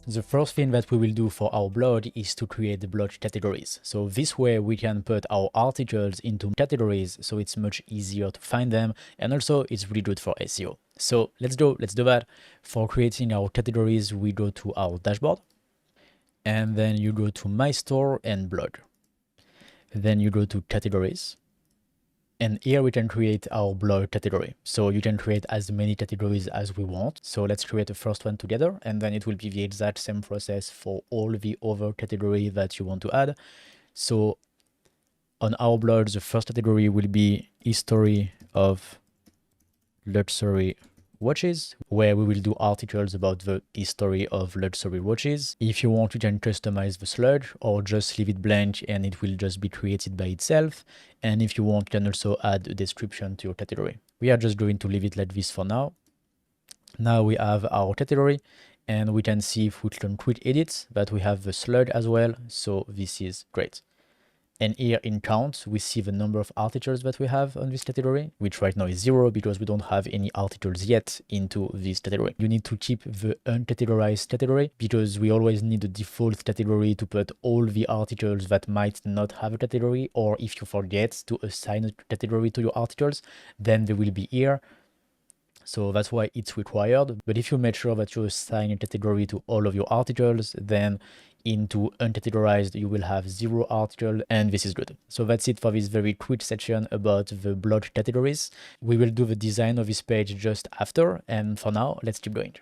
The first thing that we will do for our blog is to create the blog categories. So this way we can put our articles into categories so it's much easier to find them, and also it's really good for SEO. So let's do that. For creating our categories, we go to our dashboard, and then you go to My Store and Blog. Then you go to Categories. And here we can create our blog category. So you can create as many categories as we want. So let's create the first one together, and then it will be the exact same process for all the other category that you want to add. So on our blog, the first category will be history of luxury watches, where we will do articles about the history of luxury watches. If you want, you can customize the slug or just leave it blank and it will just be created by itself. And if you want, you can also add a description to your category. We are just going to leave it like this for now. Now we have our category, and we can see if we can quick edit that we have the slug as well. So this is great. And here in count, we see the number of articles that we have on this category, which right now is 0 because we don't have any articles yet into this category. You need to keep the uncategorized category because we always need the default category to put all the articles that might not have a category, or if you forget to assign a category to your articles, then they will be here. So that's why it's required. But if you make sure that you assign a category to all of your articles, then into uncategorized, you will have 0 article, and this is good. So that's it for this very quick section about the blog categories. We will do the design of this page just after, and for now, let's keep going.